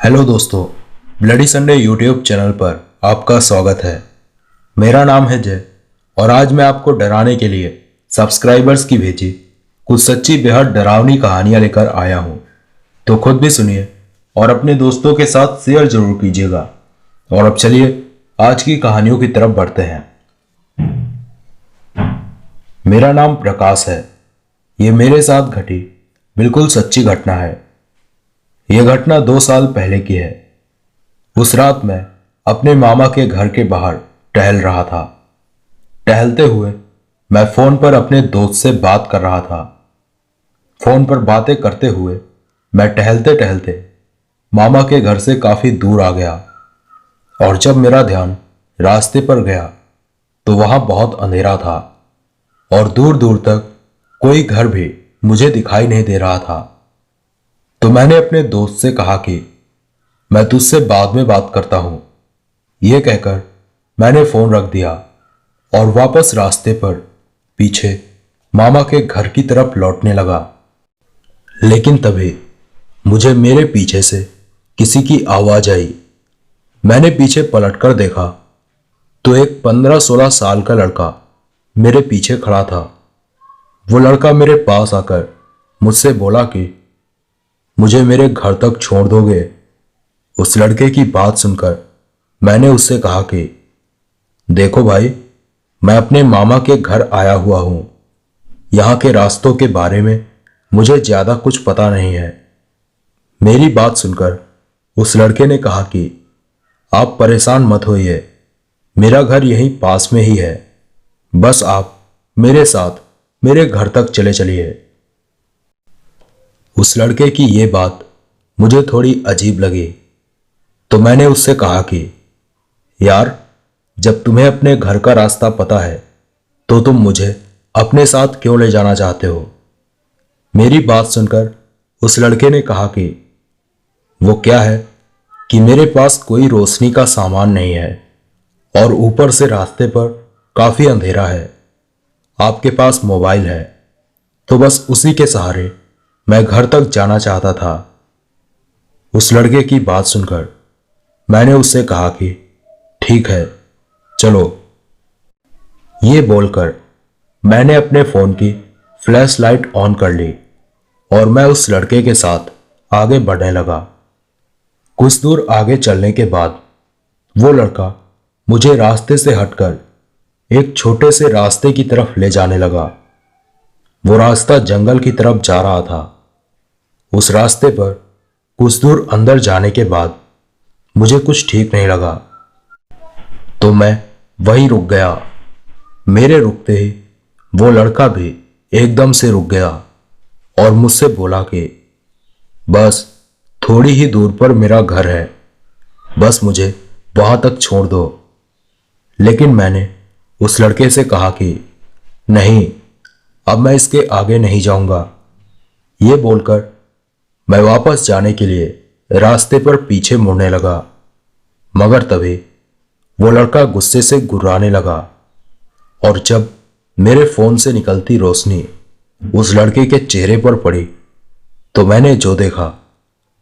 Hello दोस्तों, bloody Sunday YouTube channel पर आपका स्वागत है। मेरा नाम है जय और आज मैं आपको डराने के लिए सब्सक्राइबर्स की भेजी कुछ सच्ची बेहद डरावनी कहानियां लेकर आया हूं। तो खुद भी सुनिए और अपने दोस्तों के साथ शेयर जरूर कीजिएगा। और अब चलिए आज की कहानियों की तरफ बढ़ते हैं। मेरा नाम प्रकाश है। ये मेरे साथ घटी बिल्कुल सच्ची घटना है। यह घटना 2 साल पहले की है। उस रात मैं अपने मामा के घर के बाहर टहल रहा था। टहलते हुए मैं फोन पर अपने दोस्त से बात कर रहा था। फोन पर बातें करते हुए मैं टहलते टहलते मामा के घर से काफी दूर आ गया और जब मेरा ध्यान रास्ते पर गया तो वहां बहुत अंधेरा था और दूर दूर तक कोई घर भी मुझे दिखाई नहीं दे रहा था। तो मैंने अपने दोस्त से कहा कि मैं तुझसे बाद में बात करता हूं। यह कहकर मैंने फोन रख दिया और वापस रास्ते पर पीछे मामा के घर की तरफ लौटने लगा। लेकिन तभी मुझे मेरे पीछे से किसी की आवाज आई। मैंने पीछे पलटकर देखा तो एक 15-16 साल का लड़का मेरे पीछे खड़ा था। वो लड़का मेरे पास आकर मुझसे बोला कि मुझे मेरे घर तक छोड़ दोगे। उस लड़के की बात सुनकर मैंने उससे कहा कि देखो भाई, मैं अपने मामा के घर आया हुआ हूं। यहां के रास्तों के बारे में मुझे ज्यादा कुछ पता नहीं है। मेरी बात सुनकर उस लड़के ने कहा कि आप परेशान मत होइए, मेरा घर यहीं पास में ही है। बस आप मेरे साथ मेरे घर तक चले चलिए। उस लड़के की यह बात मुझे थोड़ी अजीब लगी तो मैंने उससे कहा कि यार, जब तुम्हें अपने घर का रास्ता पता है तो तुम मुझे अपने साथ क्यों ले जाना चाहते हो। मेरी बात सुनकर उस लड़के ने कहा कि वो क्या है कि मेरे पास कोई रोशनी का सामान नहीं है और ऊपर से रास्ते पर काफी अंधेरा है। आपके पास मोबाइल है तो बस उसी के सहारे मैं घर तक जाना चाहता था। उस लड़के की बात सुनकर मैंने उससे कहा कि ठीक है, चलो। ये बोलकर मैंने अपने फोन की फ्लैश लाइट ऑन कर ली और मैं उस लड़के के साथ आगे बढ़ने लगा। कुछ दूर आगे चलने के बाद वो लड़का मुझे रास्ते से हटकर एक छोटे से रास्ते की तरफ ले जाने लगा। वो रास्ता जंगल की तरफ जा रहा था। उस रास्ते पर कुछ दूर अंदर जाने के बाद मुझे कुछ ठीक नहीं लगा तो मैं वहीं रुक गया। मेरे रुकते ही वो लड़का भी एकदम से रुक गया और मुझसे बोला कि बस थोड़ी ही दूर पर मेरा घर है, बस मुझे वहां तक छोड़ दो। लेकिन मैंने उस लड़के से कहा कि नहीं, अब मैं इसके आगे नहीं जाऊंगा। ये बोलकर मैं वापस जाने के लिए रास्ते पर पीछे मुड़ने लगा, मगर तभी वो लड़का गुस्से से गुर्राने लगा और जब मेरे फोन से निकलती रोशनी उस लड़के के चेहरे पर पड़ी तो मैंने जो देखा,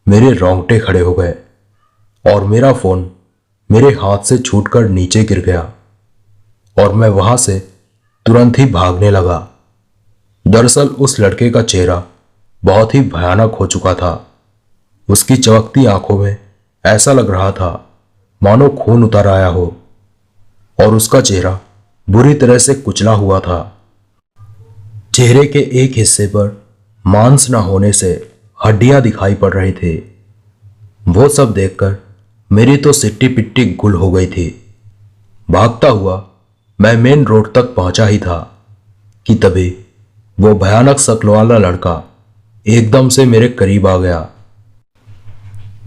मेरे रोंगटे खड़े हो गए और मेरा फोन मेरे हाथ से छूटकर नीचे गिर गया और मैं वहां से तुरंत ही भागने लगा। दरअसल उस लड़के का चेहरा बहुत ही भयानक हो चुका था। उसकी चमकती आंखों में ऐसा लग रहा था मानो खून उतर आया हो और उसका चेहरा बुरी तरह से कुचला हुआ था। चेहरे के एक हिस्से पर मांस न होने से हड्डियां दिखाई पड़ रही थी। वो सब देखकर मेरी तो सिट्टी पिट्टी गुल हो गई थी। भागता हुआ मैं मेन रोड तक पहुंचा ही था कि तभी वो भयानक शक्ल वाला लड़का एकदम से मेरे करीब आ गया।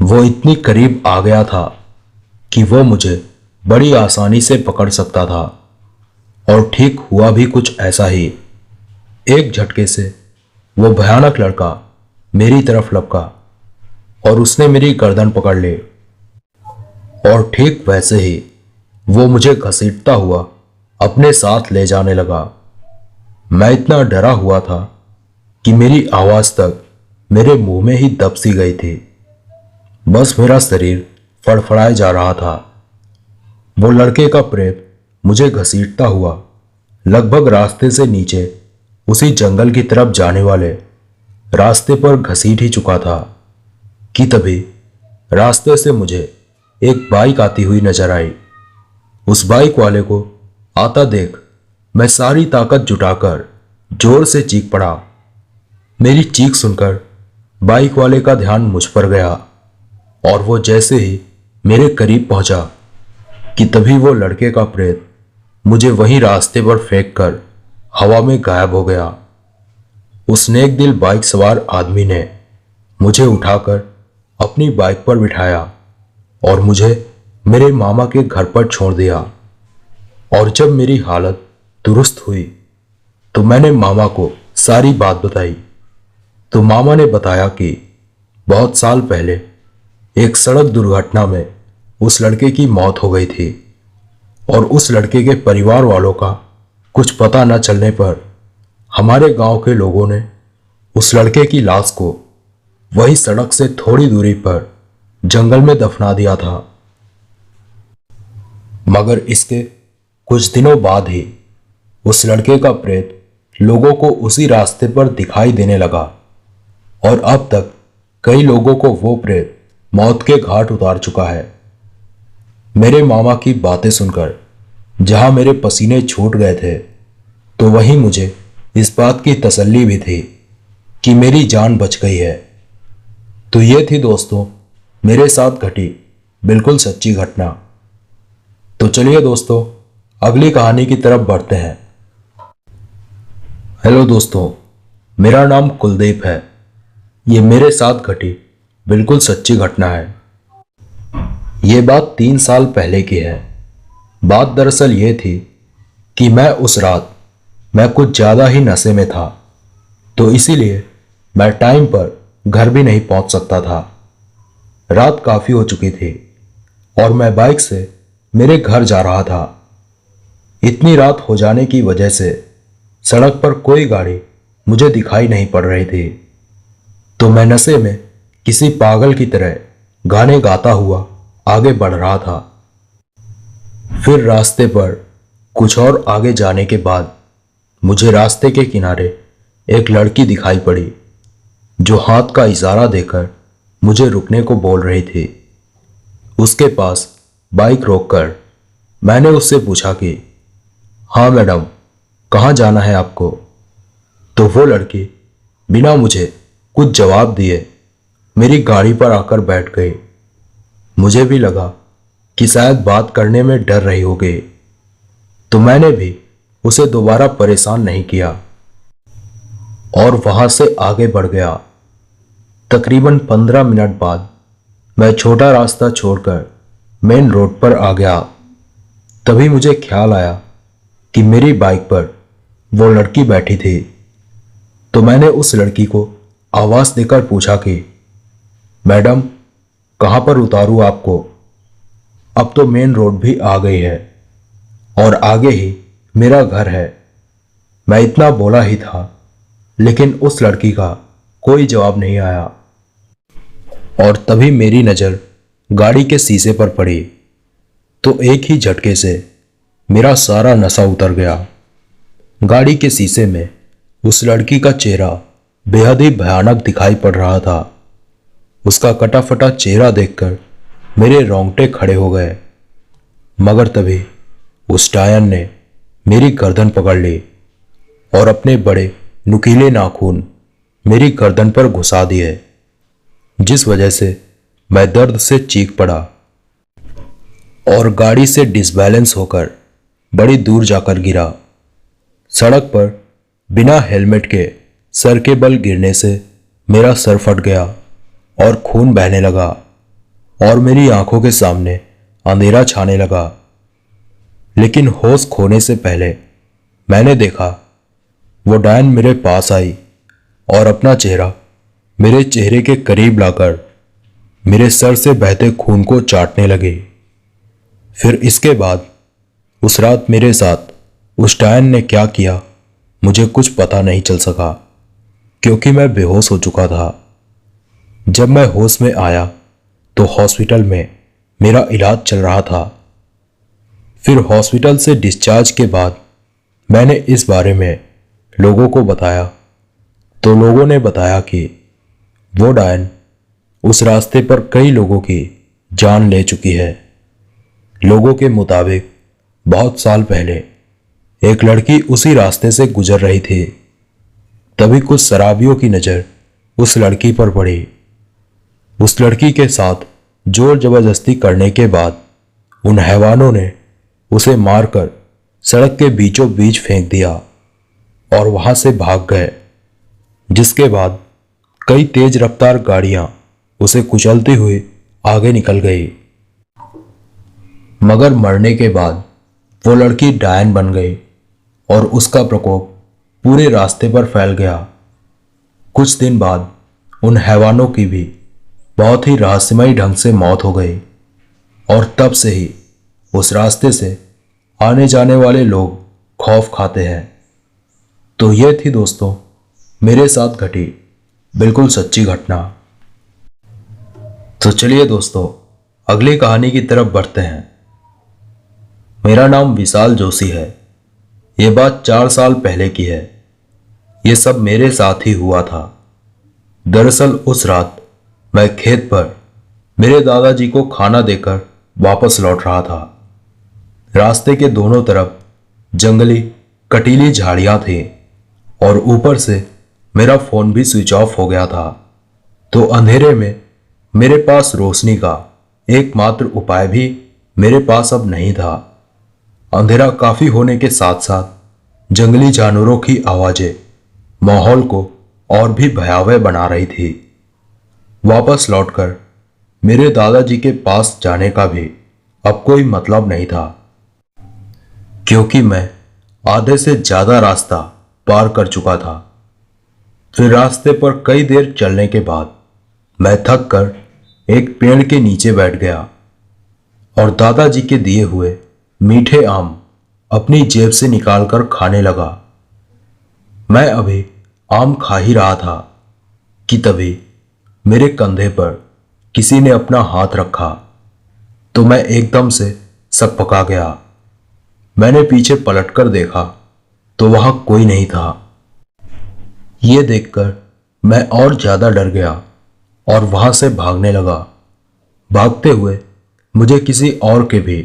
वो इतनी करीब आ गया था कि वो मुझे बड़ी आसानी से पकड़ सकता था और ठीक हुआ भी कुछ ऐसा ही। एक झटके से वो भयानक लड़का मेरी तरफ लपका और उसने मेरी गर्दन पकड़ ली और ठीक वैसे ही वो मुझे घसीटता हुआ अपने साथ ले जाने लगा। मैं इतना डरा हुआ था कि मेरी आवाज तक मेरे मुंह में ही दब सी गई थी। बस मेरा शरीर फड़फड़ाए जा रहा था। वो लड़के का प्रेत मुझे घसीटता हुआ लगभग रास्ते से नीचे उसी जंगल की तरफ जाने वाले रास्ते पर घसीट ही चुका था कि तभी रास्ते से मुझे एक बाइक आती हुई नजर आई। उस बाइक वाले को आता देख मैं सारी ताकत जुटाकर जोर से चीख पड़ा। मेरी चीख सुनकर बाइक वाले का ध्यान मुझ पर गया और वो जैसे ही मेरे करीब पहुंचा कि तभी वो लड़के का प्रेत मुझे वहीं रास्ते पर फेंक कर हवा में गायब हो गया। उस नेक दिल बाइक सवार आदमी ने मुझे उठाकर अपनी बाइक पर बिठाया और मुझे मेरे मामा के घर पर छोड़ दिया। और जब मेरी हालत दुरुस्त हुई तो मैंने मामा को सारी बात बताई। तो मामा ने बताया कि बहुत साल पहले एक सड़क दुर्घटना में उस लड़के की मौत हो गई थी और उस लड़के के परिवार वालों का कुछ पता न चलने पर हमारे गांव के लोगों ने उस लड़के की लाश को वही सड़क से थोड़ी दूरी पर जंगल में दफना दिया था। मगर इसके कुछ दिनों बाद ही उस लड़के का प्रेत लोगों को उसी रास्ते पर दिखाई देने लगा और अब तक कई लोगों को वो प्रेत मौत के घाट उतार चुका है। मेरे मामा की बातें सुनकर जहां मेरे पसीने छूट गए थे तो वहीं मुझे इस बात की तसल्ली भी थी कि मेरी जान बच गई है। तो ये थी दोस्तों मेरे साथ घटी बिल्कुल सच्ची घटना। तो चलिए दोस्तों अगली कहानी की तरफ बढ़ते हैं। हेलो दोस्तों, मेरा नाम कुलदीप है। ये मेरे साथ घटी बिल्कुल सच्ची घटना है। ये बात 3 साल पहले की है। बात दरअसल ये थी कि उस रात मैं कुछ ज़्यादा ही नशे में था, तो इसीलिए मैं टाइम पर घर भी नहीं पहुंच सकता था। रात काफ़ी हो चुकी थी और मैं बाइक से मेरे घर जा रहा था। इतनी रात हो जाने की वजह से सड़क पर कोई गाड़ी मुझे दिखाई नहीं पड़ रही थी, तो मैं नशे में किसी पागल की तरह गाने गाता हुआ आगे बढ़ रहा था। फिर रास्ते पर कुछ और आगे जाने के बाद मुझे रास्ते के किनारे एक लड़की दिखाई पड़ी जो हाथ का इशारा देकर मुझे रुकने को बोल रही थी। उसके पास बाइक रोककर मैंने उससे पूछा कि हाँ मैडम, कहाँ जाना है आपको? तो वो लड़की बिना मुझे कुछ जवाब दिए मेरी गाड़ी पर आकर बैठ गई। मुझे भी लगा कि शायद बात करने में डर रही होगी, तो मैंने भी उसे दोबारा परेशान नहीं किया और वहां से आगे बढ़ गया। तकरीबन 15 मिनट बाद मैं छोटा रास्ता छोड़कर मेन रोड पर आ गया। तभी मुझे ख्याल आया कि मेरी बाइक पर वो लड़की बैठी थी, तो मैंने उस लड़की को आवाज देकर पूछा कि मैडम, कहाँ पर उतारूं आपको? अब तो मेन रोड भी आ गई है और आगे ही मेरा घर है। मैं इतना बोला ही था, लेकिन उस लड़की का कोई जवाब नहीं आया। और तभी मेरी नज़र गाड़ी के शीशे पर पड़ी, तो एक ही झटके से मेरा सारा नशा उतर गया। गाड़ी के शीशे में उस लड़की का चेहरा बेहद ही भयानक दिखाई पड़ रहा था। उसका कटा फटा चेहरा देखकर मेरे रोंगटे खड़े हो गए। मगर तभी उस टायन ने मेरी गर्दन पकड़ ली और अपने बड़े नुकीले नाखून मेरी गर्दन पर घुसा दिए, जिस वजह से मैं दर्द से चीख पड़ा और गाड़ी से डिसबैलेंस होकर बड़ी दूर जाकर गिरा। सड़क पर बिना हेलमेट के सर के बल गिरने से मेरा सर फट गया और खून बहने लगा और मेरी आंखों के सामने अंधेरा छाने लगा। लेकिन होश खोने से पहले मैंने देखा वो डायन मेरे पास आई और अपना चेहरा मेरे चेहरे के करीब लाकर मेरे सर से बहते खून को चाटने लगी। फिर इसके बाद उस रात मेरे साथ उस डायन ने क्या किया मुझे कुछ पता नहीं चल सका, क्योंकि मैं बेहोश हो चुका था। जब मैं होश में आया तो हॉस्पिटल में मेरा इलाज चल रहा था। फिर हॉस्पिटल से डिस्चार्ज के बाद मैंने इस बारे में लोगों को बताया, तो लोगों ने बताया कि वो डायन उस रास्ते पर कई लोगों की जान ले चुकी है। लोगों के मुताबिक बहुत साल पहले एक लड़की उसी रास्ते से गुजर रही थी। तभी कुछ शराबियों की नज़र उस लड़की पर पड़ी। उस लड़की के साथ जोर जबरदस्ती करने के बाद उन हैवानों ने उसे मारकर सड़क के बीचों बीच फेंक दिया और वहां से भाग गए, जिसके बाद कई तेज रफ्तार गाड़ियां उसे कुचलती हुई आगे निकल गई। मगर मरने के बाद वो लड़की डायन बन गई और उसका प्रकोप पूरे रास्ते पर फैल गया। कुछ दिन बाद उन हैवानों की भी बहुत ही रहस्यमयी ढंग से मौत हो गई और तब से ही उस रास्ते से आने जाने वाले लोग खौफ खाते हैं। तो ये थी दोस्तों मेरे साथ घटी बिल्कुल सच्ची घटना। तो चलिए दोस्तों अगली कहानी की तरफ बढ़ते हैं। मेरा नाम विशाल जोशी है। ये बात 4 साल पहले की है। ये सब मेरे साथ ही हुआ था। दरअसल उस रात मैं खेत पर मेरे दादाजी को खाना देकर वापस लौट रहा था। रास्ते के दोनों तरफ जंगली कटीली झाड़ियां थी और ऊपर से मेरा फोन भी स्विच ऑफ हो गया था। तो अंधेरे में मेरे पास रोशनी का एकमात्र उपाय भी मेरे पास अब नहीं था। अंधेरा काफी होने के साथ साथ जंगली जानवरों की आवाजें माहौल को और भी भयावह बना रही थी। वापस लौटकर मेरे दादाजी के पास जाने का भी अब कोई मतलब नहीं था, क्योंकि मैं आधे से ज्यादा रास्ता पार कर चुका था। फिर रास्ते पर कई देर चलने के बाद मैं थक कर एक पेड़ के नीचे बैठ गया और दादाजी के दिए हुए मीठे आम अपनी जेब से निकालकर खाने लगा। मैं अभी आम खा ही रहा था कि तभी मेरे कंधे पर किसी ने अपना हाथ रखा, तो मैं एकदम से सकपका गया। मैंने पीछे पलटकर देखा तो वहां कोई नहीं था। यह देखकर मैं और ज्यादा डर गया और वहां से भागने लगा। भागते हुए मुझे किसी और के भी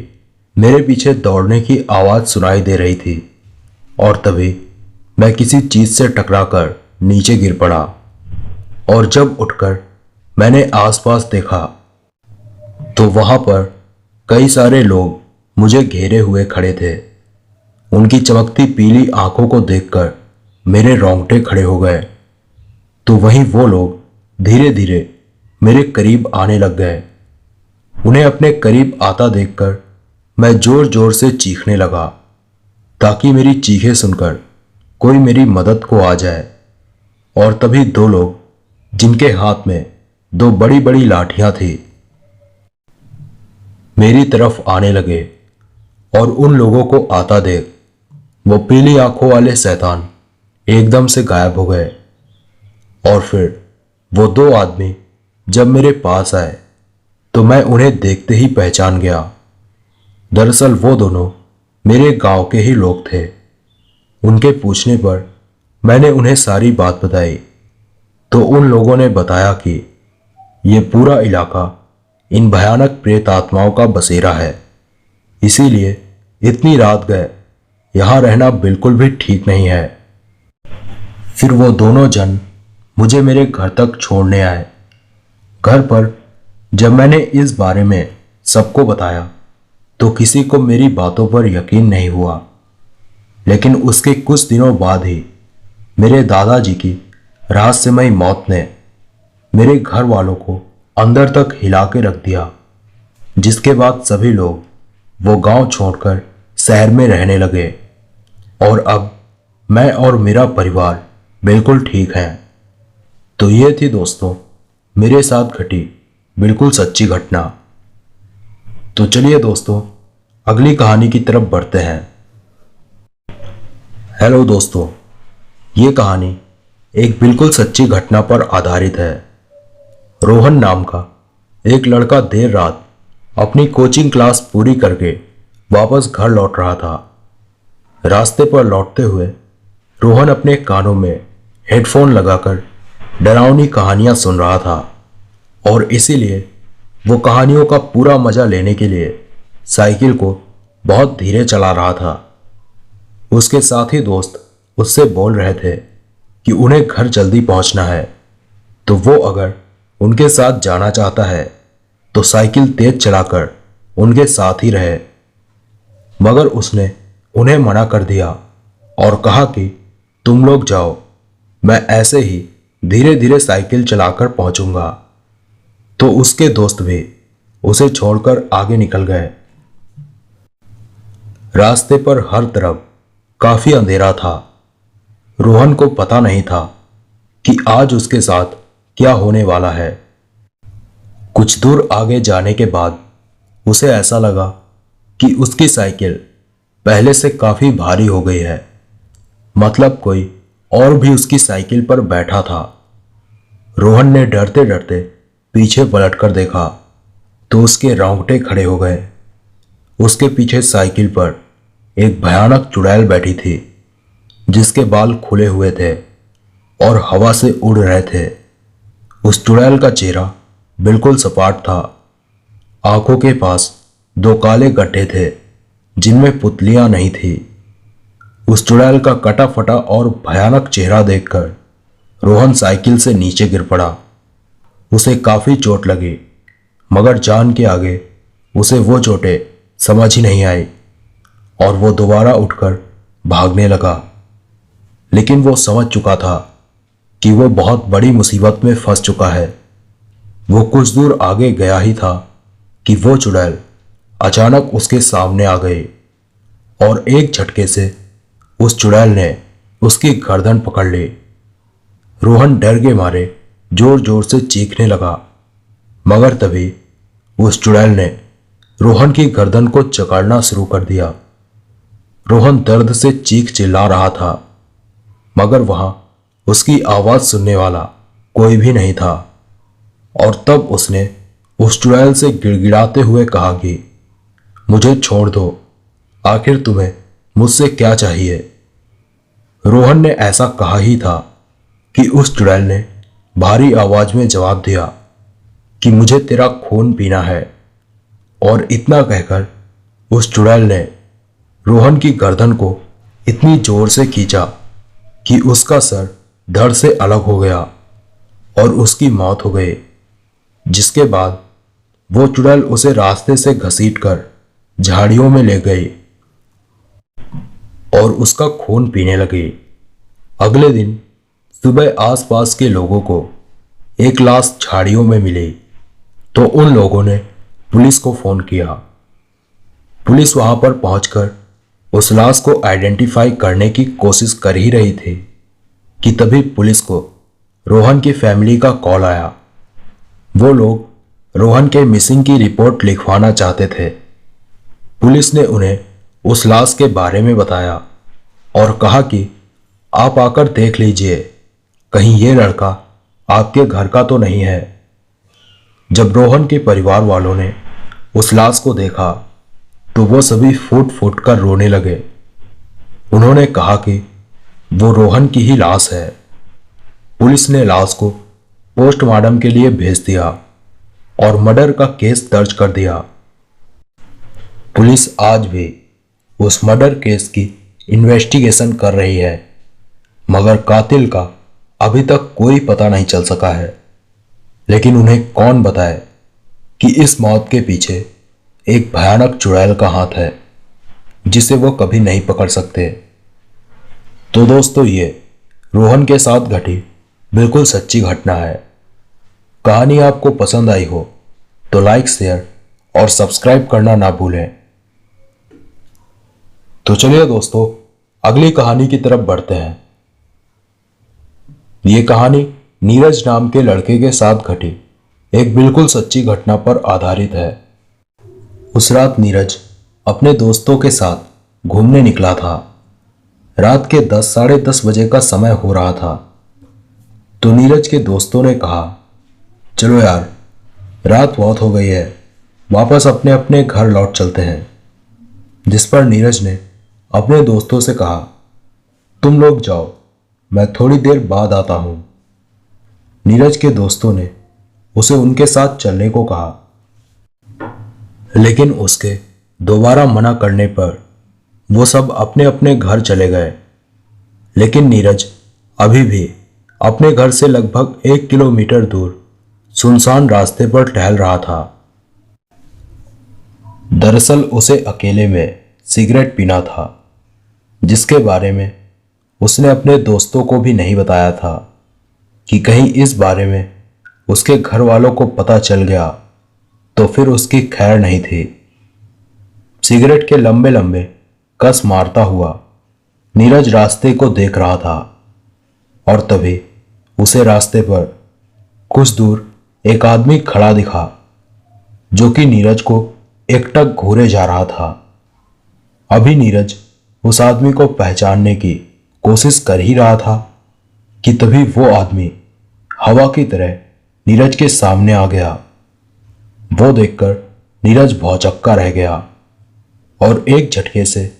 मेरे पीछे दौड़ने की आवाज सुनाई दे रही थी और तभी मैं किसी चीज से टकराकर नीचे गिर पड़ा और जब उठकर मैंने आसपास देखा तो वहां पर कई सारे लोग मुझे घेरे हुए खड़े थे। उनकी चमकती पीली आंखों को देखकर मेरे रोंगटे खड़े हो गए। तो वहीं वो लोग धीरे धीरे मेरे करीब आने लग गए। उन्हें अपने करीब आता देखकर मैं जोर जोर से चीखने लगा ताकि मेरी चीखें सुनकर कोई मेरी मदद को आ जाए। और तभी 2 लोग जिनके हाथ में 2 बड़ी बड़ी लाठियां थी मेरी तरफ आने लगे और उन लोगों को आता देख वो पीली आंखों वाले शैतान एकदम से गायब हो गए। और फिर वो 2 आदमी जब मेरे पास आए तो मैं उन्हें देखते ही पहचान गया। दरअसल वो दोनों मेरे गांव के ही लोग थे। उनके पूछने पर मैंने उन्हें सारी बात बताई तो उन लोगों ने बताया कि ये पूरा इलाका इन भयानक प्रेत आत्माओं का बसेरा है, इसीलिए इतनी रात गए यहां रहना बिल्कुल भी ठीक नहीं है। फिर वो दोनों जन मुझे मेरे घर तक छोड़ने आए। घर पर जब मैंने इस बारे में सबको बताया तो किसी को मेरी बातों पर यकीन नहीं हुआ। लेकिन उसके कुछ दिनों बाद ही मेरे दादाजी की रहस्यमयी मौत ने मेरे घर वालों को अंदर तक हिला के रख दिया, जिसके बाद सभी लोग वो गांव छोड़कर शहर में रहने लगे और अब मैं और मेरा परिवार बिल्कुल ठीक हैं। तो ये थी दोस्तों मेरे साथ घटी बिल्कुल सच्ची घटना। तो चलिए दोस्तों अगली कहानी की तरफ बढ़ते हैं। हेलो दोस्तों, ये कहानी एक बिल्कुल सच्ची घटना पर आधारित है। रोहन नाम का एक लड़का देर रात अपनी कोचिंग क्लास पूरी करके वापस घर लौट रहा था। रास्ते पर लौटते हुए रोहन अपने कानों में हेडफोन लगाकर डरावनी कहानियां सुन रहा था और इसीलिए वो कहानियों का पूरा मजा लेने के लिए साइकिल को बहुत धीरे चला रहा था। उसके साथी दोस्त उससे बोल रहे थे कि उन्हें घर जल्दी पहुंचना है, तो वो अगर उनके साथ जाना चाहता है तो साइकिल तेज चलाकर उनके साथ ही रहे। मगर उसने उन्हें मना कर दिया और कहा कि तुम लोग जाओ, मैं ऐसे ही धीरे धीरे साइकिल चलाकर पहुंचूंगा। तो उसके दोस्त भी उसे छोड़कर आगे निकल गए। रास्ते पर हर तरफ काफी अंधेरा था। रोहन को पता नहीं था कि आज उसके साथ क्या होने वाला है। कुछ दूर आगे जाने के बाद उसे ऐसा लगा कि उसकी साइकिल पहले से काफी भारी हो गई है। मतलब कोई और भी उसकी साइकिल पर बैठा था। रोहन ने डरते डरते पीछे पलटकर देखा तो उसके रोंगटे खड़े हो गए। उसके पीछे साइकिल पर एक भयानक चुड़ैल बैठी थी, जिसके बाल खुले हुए थे और हवा से उड़ रहे थे। उस चुड़ैल का चेहरा बिल्कुल सपाट था। आंखों के पास दो काले गड्ढे थे जिनमें पुतलियां नहीं थी। उस चुड़ैल का कटा फटा और भयानक चेहरा देखकर रोहन साइकिल से नीचे गिर पड़ा। उसे काफी चोट लगी, मगर जान के आगे उसे वो चोटें समझ ही नहीं आई और वो दोबारा उठकर भागने लगा। लेकिन वो समझ चुका था कि वो बहुत बड़ी मुसीबत में फंस चुका है। वो कुछ दूर आगे गया ही था कि वो चुड़ैल अचानक उसके सामने आ गई और एक झटके से उस चुड़ैल ने उसकी गर्दन पकड़ ली। रोहन डर के मारे जोर जोर से चीखने लगा, मगर तभी उस चुड़ैल ने रोहन की गर्दन को जकड़ना शुरू कर दिया। रोहन दर्द से चीख चिल्ला रहा था, मगर वहां उसकी आवाज सुनने वाला कोई भी नहीं था। और तब उसने उस चुड़ैल से गिड़गिड़ाते हुए कहा कि मुझे छोड़ दो, आखिर तुम्हें मुझसे क्या चाहिए। रोहन ने ऐसा कहा ही था कि उस चुड़ैल ने भारी आवाज में जवाब दिया कि मुझे तेरा खून पीना है। और इतना कहकर उस चुड़ैल ने रोहन की गर्दन को इतनी जोर से खींचा कि उसका सर धड़ से अलग हो गया और उसकी मौत हो गई। जिसके बाद वो चुड़ैल उसे रास्ते से घसीटकर झाड़ियों में ले गई और उसका खून पीने लगी। अगले दिन सुबह आसपास के लोगों को एक लाश झाड़ियों में मिली, तो उन लोगों ने पुलिस को फोन किया। पुलिस वहां पर पहुंचकर उस लाश को आइडेंटिफाई करने की कोशिश कर ही रही थी कि तभी पुलिस को रोहन की फैमिली का कॉल आया। वो लोग रोहन के मिसिंग की रिपोर्ट लिखवाना चाहते थे। पुलिस ने उन्हें उस लाश के बारे में बताया और कहा कि आप आकर देख लीजिए, कहीं ये लड़का आपके घर का तो नहीं है। जब रोहन के परिवार वालों ने उस लाश को देखा तो वो सभी फूट फूट कर रोने लगे। उन्होंने कहा कि वो रोहन की ही लाश है। पुलिस ने लाश को पोस्टमार्टम के लिए भेज दिया और मर्डर का केस दर्ज कर दिया। पुलिस आज भी उस मर्डर केस की इन्वेस्टिगेशन कर रही है, मगर कातिल का अभी तक कोई पता नहीं चल सका है। लेकिन उन्हें कौन बताए कि इस मौत के पीछे एक भयानक चुड़ैल का हाथ है, जिसे वो कभी नहीं पकड़ सकते। तो दोस्तों, ये रोहन के साथ घटी बिल्कुल सच्ची घटना है। कहानी आपको पसंद आई हो तो लाइक, शेयर और सब्सक्राइब करना ना भूलें। तो चलिए दोस्तों, अगली कहानी की तरफ बढ़ते हैं। ये कहानी नीरज नाम के लड़के के साथ घटी एक बिल्कुल सच्ची घटना पर आधारित है। उस रात नीरज अपने दोस्तों के साथ घूमने निकला था। रात के 10 साढ़े 10 बजे का समय हो रहा था। तो नीरज के दोस्तों ने कहा, चलो यार, रात बहुत हो गई है, वापस अपने अपने घर लौट चलते हैं। जिस पर नीरज ने अपने दोस्तों से कहा, तुम लोग जाओ, मैं थोड़ी देर बाद आता हूं। नीरज के दोस्तों ने उसे उनके साथ चलने को कहा, लेकिन उसके दोबारा मना करने पर वो सब अपने अपने घर चले गए। लेकिन नीरज अभी भी अपने घर से लगभग 1 किलोमीटर दूर सुनसान रास्ते पर टहल रहा था। दरअसल उसे अकेले में सिगरेट पीना था, जिसके बारे में उसने अपने दोस्तों को भी नहीं बताया था कि कहीं इस बारे में उसके घर वालों को पता चल गया तो फिर उसकी खैर नहीं थी। सिगरेट के लंबे लंबे कस मारता हुआ नीरज रास्ते को देख रहा था और तभी उसे रास्ते पर कुछ दूर एक आदमी खड़ा दिखा, जो कि नीरज को एकटक घूरे जा रहा था। अभी नीरज उस आदमी को पहचानने की कोशिश कर ही रहा था कि तभी वो आदमी हवा की तरह नीरज के सामने आ गया। वो देखकर नीरज भौचक्का रह गया और एक झटके से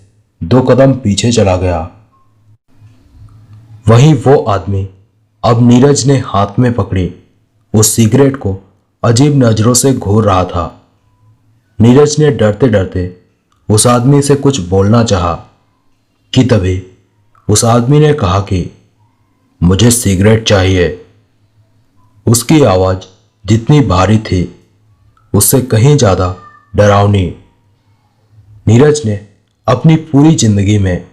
2 कदम पीछे चला गया। वहीं वो आदमी अब नीरज ने हाथ में पकड़ी उस सिगरेट को अजीब नजरों से घूर रहा था। नीरज ने डरते डरते उस आदमी से कुछ बोलना चाहा कि तभी उस आदमी ने कहा कि मुझे सिगरेट चाहिए। उसकी आवाज जितनी भारी थी उससे कहीं ज्यादा डरावनी। नीरज ने अपनी पूरी जिंदगी में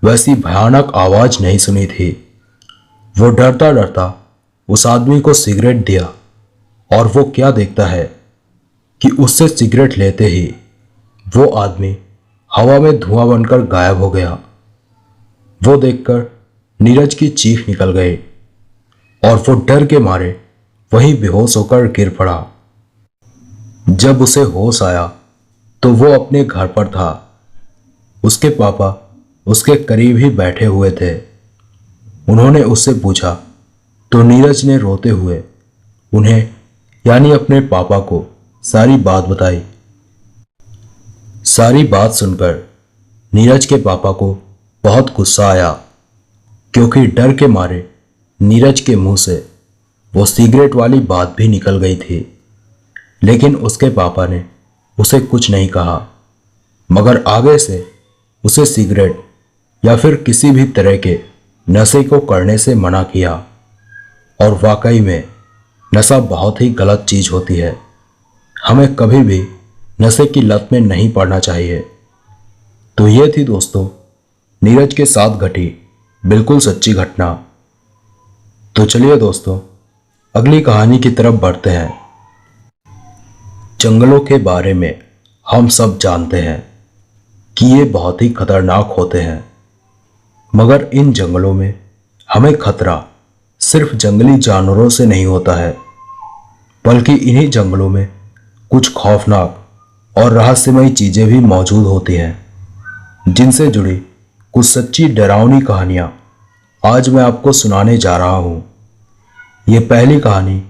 वैसी भयानक आवाज नहीं सुनी थी। वो डरता डरता उस आदमी को सिगरेट दिया और वो क्या देखता है कि उससे सिगरेट लेते ही वो आदमी हवा में धुआं बनकर गायब हो गया। वो देखकर नीरज की चीख निकल गई और वो डर के मारे वहीं बेहोश होकर गिर पड़ा। जब उसे होश आया तो वो अपने घर पर था। उसके पापा उसके करीब ही बैठे हुए थे। उन्होंने उससे पूछा तो नीरज ने रोते हुए उन्हें यानी अपने पापा को सारी बात बताई। सारी बात सुनकर नीरज के पापा को बहुत गुस्सा आया, क्योंकि डर के मारे नीरज के मुंह से वो सिगरेट वाली बात भी निकल गई थी। लेकिन उसके पापा ने उसे कुछ नहीं कहा, मगर आगे से उसे सिगरेट या फिर किसी भी तरह के नशे को करने से मना किया। और वाकई में नशा बहुत ही गलत चीज होती है। हमें कभी भी नशे की लत में नहीं पड़ना चाहिए। तो ये थी दोस्तों नीरज के साथ घटी बिल्कुल सच्ची घटना। तो चलिए दोस्तों अगली कहानी की तरफ बढ़ते हैं। जंगलों के बारे में हम सब जानते हैं कि ये बहुत ही खतरनाक होते हैं, मगर इन जंगलों में हमें खतरा सिर्फ जंगली जानवरों से नहीं होता है, बल्कि इन्हीं जंगलों में कुछ खौफनाक और रहस्यमयी चीजें भी मौजूद होती हैं, जिनसे जुड़ी कुछ सच्ची डरावनी कहानियां आज मैं आपको सुनाने जा रहा हूं। ये पहली कहानी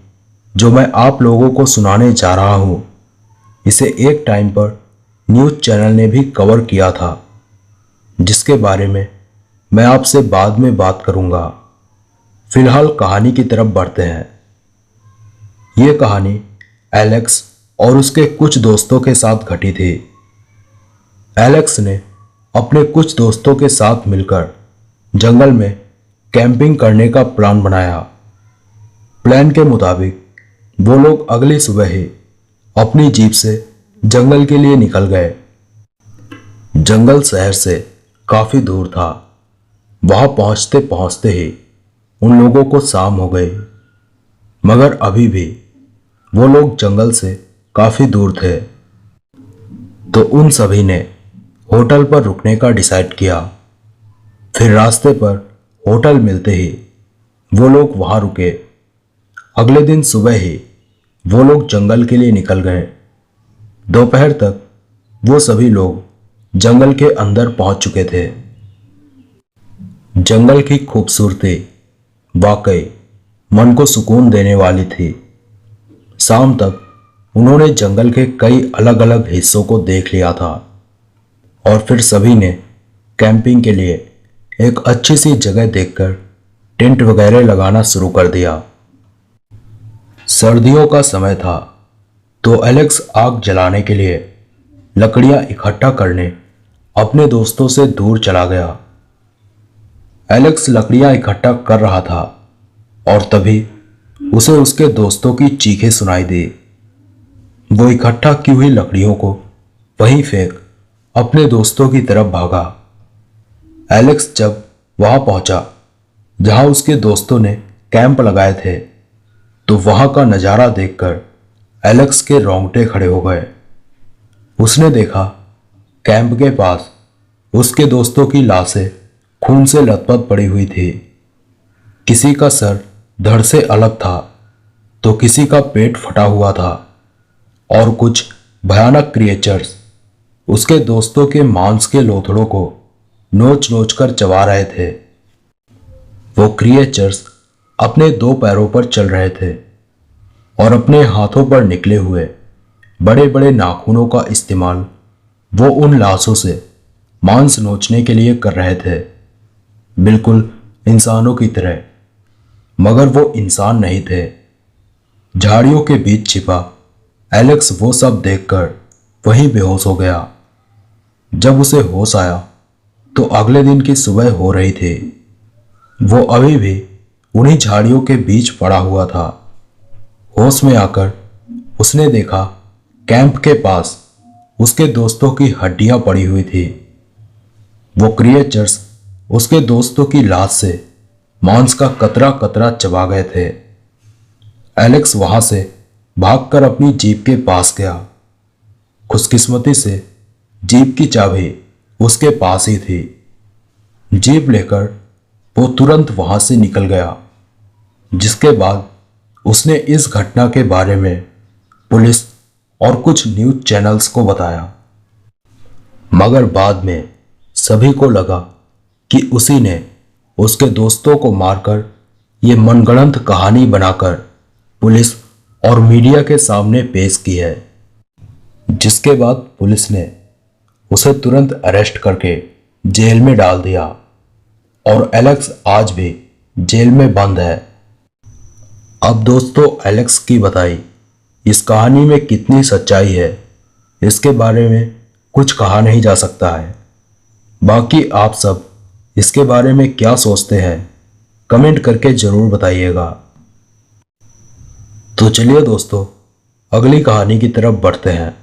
जो मैं आप लोगों को सुनाने जा रहा हूं, इसे एक टाइम पर न्यूज़ चैनल ने भी कवर किया था, जिसके बारे में मैं आपसे बाद में बात करूंगा। फिलहाल कहानी की तरफ बढ़ते हैं। ये कहानी एलेक्स और उसके कुछ दोस्तों के साथ घटी थी। एलेक्स ने अपने कुछ दोस्तों के साथ मिलकर जंगल में कैंपिंग करने का प्लान बनाया। प्लान के मुताबिक वो लोग अगली सुबह ही अपनी जीप से जंगल के लिए निकल गए। जंगल शहर से काफी दूर था। वहां पहुंचते पहुंचते ही उन लोगों को शाम हो गई, मगर अभी भी वो लोग जंगल से काफी दूर थे। तो उन सभी ने होटल पर रुकने का डिसाइड किया। फिर रास्ते पर होटल मिलते ही वो लोग वहां रुके। अगले दिन सुबह ही वो लोग जंगल के लिए निकल गए। दोपहर तक वो सभी लोग जंगल के अंदर पहुंच चुके थे। जंगल की खूबसूरती वाकई मन को सुकून देने वाली थी। शाम तक उन्होंने जंगल के कई अलग अलग हिस्सों को देख लिया था और फिर सभी ने कैंपिंग के लिए एक अच्छी सी जगह देखकर टेंट वगैरह लगाना शुरू कर दिया। सर्दियों का समय था तो एलेक्स आग जलाने के लिए लकड़ियां इकट्ठा करने अपने दोस्तों से दूर चला गया। एलेक्स लकड़ियां इकट्ठा कर रहा था और तभी उसे उसके दोस्तों की चीखें सुनाई दी। वो इकट्ठा की हुई लकड़ियों को वहीं फेंक अपने दोस्तों की तरफ भागा। एलेक्स जब वहां पहुंचा जहां उसके दोस्तों ने कैंप लगाए थे तो वहां का नजारा देखकर एलेक्स के रोंगटे खड़े हो गए। उसने देखा कैंप के पास उसके दोस्तों की लाशें खून से लथपथ पड़ी हुई थी। किसी का सर धड़ से अलग था तो किसी का पेट फटा हुआ था और कुछ भयानक क्रिएचर्स उसके दोस्तों के मांस के लोथड़ों को नोच नोच कर चबा रहे थे। वो क्रिएचर्स अपने दो पैरों पर चल रहे थे और अपने हाथों पर निकले हुए बड़े बड़े नाखूनों का इस्तेमाल वो उन लाशों से मांस नोचने के लिए कर रहे थे, बिल्कुल इंसानों की तरह। मगर वो इंसान नहीं थे। झाड़ियों के बीच छिपा एलेक्स वो सब देखकर वहीं बेहोश हो गया। जब उसे होश आया तो अगले दिन की सुबह हो रही थी। वो अभी भी उन्हीं झाड़ियों के बीच पड़ा हुआ था। होश में आकर उसने देखा कैंप के पास उसके दोस्तों की हड्डियां पड़ी हुई थी। वो क्रिएचर्स उसके दोस्तों की लाश से मांस का कतरा कतरा चबा गए थे। एलेक्स वहां से भागकर अपनी जीप के पास गया। खुशकिस्मती से जीप की चाबी उसके पास ही थी। जीप लेकर वो तुरंत वहां से निकल गया, जिसके बाद उसने इस घटना के बारे में पुलिस और कुछ न्यूज़ चैनल्स को बताया। मगर बाद में सभी को लगा कि उसी ने उसके दोस्तों को मारकर ये मनगढ़ंत कहानी बनाकर पुलिस और मीडिया के सामने पेश की है, जिसके बाद पुलिस ने उसे तुरंत अरेस्ट करके जेल में डाल दिया और एलेक्स आज भी जेल में बंद है। अब दोस्तों, एलेक्स की बताई इस कहानी में कितनी सच्चाई है इसके बारे में कुछ कहा नहीं जा सकता है। बाकी आप सब इसके बारे में क्या सोचते हैं कमेंट करके जरूर बताइएगा। तो चलिए दोस्तों, अगली कहानी की तरफ बढ़ते हैं।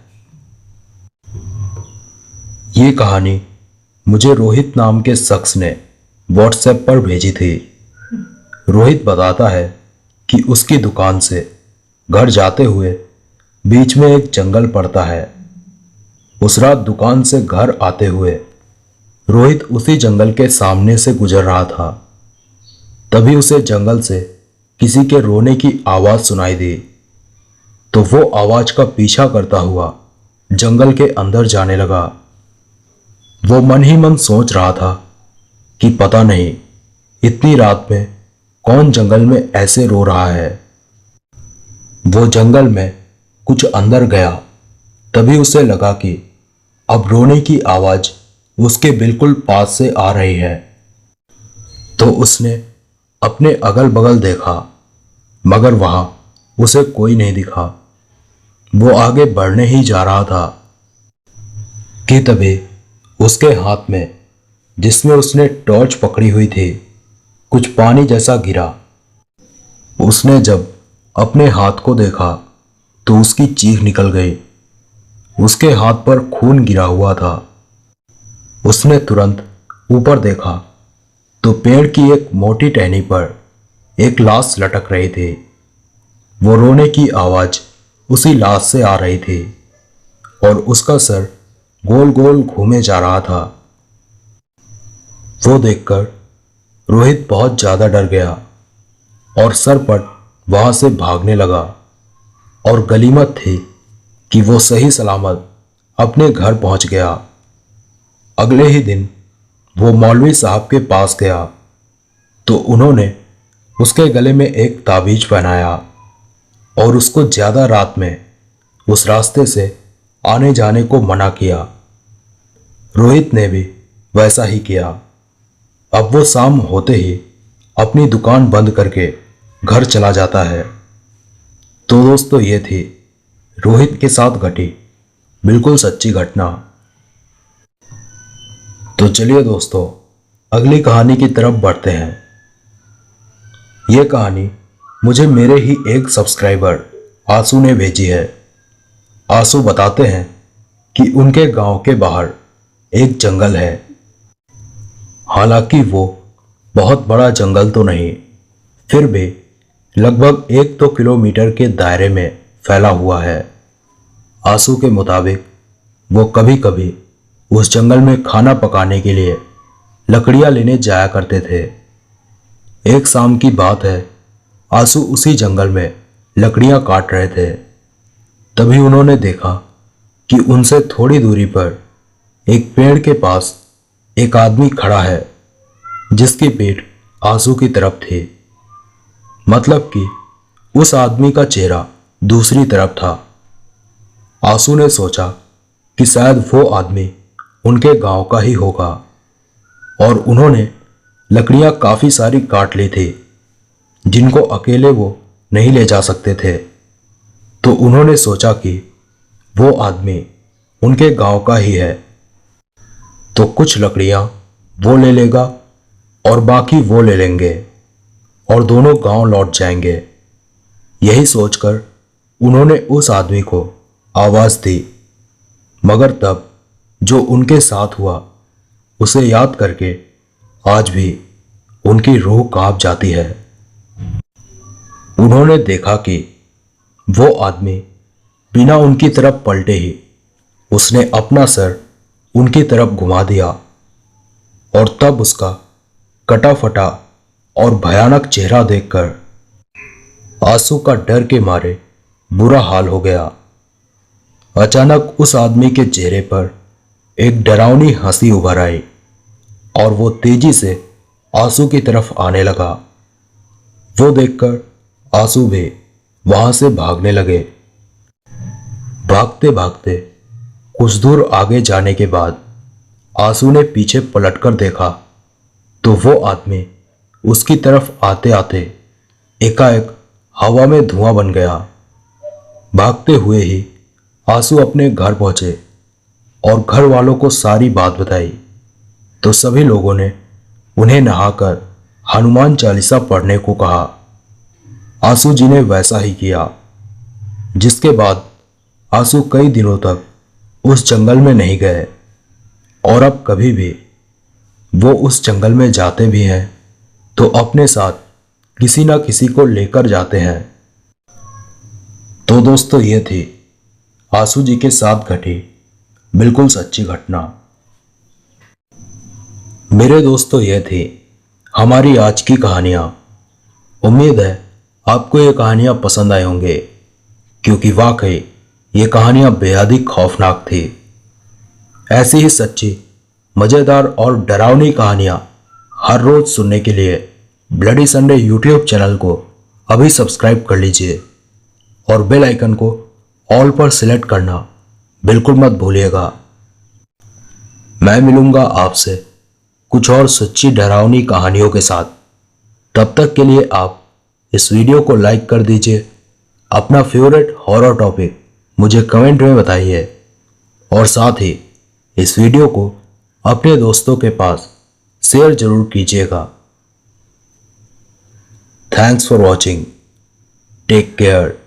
ये कहानी मुझे रोहित नाम के शख्स ने व्हाट्सएप पर भेजी थी। रोहित बताता है कि उसकी दुकान से घर जाते हुए बीच में एक जंगल पड़ता है। उस रात दुकान से घर आते हुए रोहित उसी जंगल के सामने से गुजर रहा था। तभी उसे जंगल से किसी के रोने की आवाज सुनाई दी, तो वो आवाज का पीछा करता हुआ जंगल के अंदर जाने लगा। वो मन ही मन सोच रहा था कि पता नहीं इतनी रात में कौन जंगल में ऐसे रो रहा है। वो जंगल में कुछ अंदर गया, तभी उसे लगा कि अब रोने की आवाज उसके बिल्कुल पास से आ रही है। तो उसने अपने अगल बगल देखा, मगर वहां उसे कोई नहीं दिखा। वो आगे बढ़ने ही जा रहा था कि तभी उसके हाथ में, जिसमें उसने टॉर्च पकड़ी हुई थी, कुछ पानी जैसा गिरा। उसने जब अपने हाथ को देखा तो उसकी चीख निकल गई। उसके हाथ पर खून गिरा हुआ था। उसने तुरंत ऊपर देखा तो पेड़ की एक मोटी टहनी पर एक लाश लटक रही थी। वो रोने की आवाज उसी लाश से आ रही थी और उसका सर गोल गोल घूमे जा रहा था। वो देखकर रोहित बहुत ज्यादा डर गया और सरपट वहां से भागने लगा और गनीमत थी कि वो सही सलामत अपने घर पहुंच गया। अगले ही दिन वो मौलवी साहब के पास गया तो उन्होंने उसके गले में एक ताबीज पहनाया और उसको ज्यादा रात में उस रास्ते से आने जाने को मना किया। रोहित ने भी वैसा ही किया। अब वो शाम होते ही अपनी दुकान बंद करके घर चला जाता है। तो दोस्तों, ये थी रोहित के साथ घटी बिल्कुल सच्ची घटना। तो चलिए दोस्तों, अगली कहानी की तरफ बढ़ते हैं। यह कहानी मुझे मेरे ही एक सब्सक्राइबर आंसू ने भेजी है। आंसू बताते हैं कि उनके गांव के बाहर एक जंगल है। हालांकि वो बहुत बड़ा जंगल तो नहीं, फिर भी लगभग 1-2 किलोमीटर के दायरे में फैला हुआ है। आंसू के मुताबिक वो कभी कभी उस जंगल में खाना पकाने के लिए लकड़ियां लेने जाया करते थे। एक शाम की बात है, आंसू उसी जंगल में लकड़ियां काट रहे थे। तभी उन्होंने देखा कि उनसे थोड़ी दूरी पर एक पेड़ के पास एक आदमी खड़ा है जिसकी पीठ आंसू की तरफ थी। मतलब कि उस आदमी का चेहरा दूसरी तरफ था। आंसू ने सोचा कि शायद वो आदमी उनके गांव का ही होगा और उन्होंने लकड़ियां काफी सारी काट ली थी जिनको अकेले वो नहीं ले जा सकते थे। तो उन्होंने सोचा कि वो आदमी उनके गांव का ही है, तो कुछ लकड़ियां वो ले लेगा और बाकी वो ले लेंगे और दोनों गांव लौट जाएंगे। यही सोचकर उन्होंने उस आदमी को आवाज दी, मगर तब जो उनके साथ हुआ उसे याद करके आज भी उनकी रूह कांप जाती है। उन्होंने देखा कि वो आदमी बिना उनकी तरफ पलटे ही उसने अपना सर उनकी तरफ घुमा दिया और तब उसका कटा फटा और भयानक चेहरा देखकर आंसू का डर के मारे बुरा हाल हो गया। अचानक उस आदमी के चेहरे पर एक डरावनी हंसी उभर आई और वो तेजी से आंसू की तरफ आने लगा। वो देखकर आंसू भी वहां से भागने लगे। भागते भागते कुछ दूर आगे जाने के बाद आंसू ने पीछे पलटकर देखा तो वो आदमी उसकी तरफ आते आते एकाएक हवा में धुआं बन गया। भागते हुए ही आंसू अपने घर पहुंचे और घर वालों को सारी बात बताई तो सभी लोगों ने उन्हें नहाकर हनुमान चालीसा पढ़ने को कहा। आंसू जी ने वैसा ही किया, जिसके बाद आंसू कई दिनों तक उस जंगल में नहीं गए और अब कभी भी वो उस जंगल में जाते भी हैं तो अपने साथ किसी ना किसी को लेकर जाते हैं। तो दोस्तों, ये थी आंसू जी के साथ घटी बिल्कुल सच्ची घटना। मेरे दोस्तों, ये थी हमारी आज की कहानियां। उम्मीद है आपको ये कहानियां पसंद आई होंगे, क्योंकि वाकई ये कहानियां बेहद ही खौफनाक थी। ऐसी ही सच्ची, मज़ेदार और डरावनी कहानियां हर रोज सुनने के लिए ब्लडी संडे यूट्यूब चैनल को अभी सब्सक्राइब कर लीजिए और बेल आइकन को ऑल पर सिलेक्ट करना बिल्कुल मत भूलिएगा। मैं मिलूंगा आपसे कुछ और सच्ची डरावनी कहानियों के साथ। तब तक के लिए आप इस वीडियो को लाइक कर दीजिए। अपना फेवरेट हॉरर टॉपिक मुझे कमेंट में बताइए और साथ ही इस वीडियो को अपने दोस्तों के पास शेयर जरूर कीजिएगा। Thanks for watching. Take care.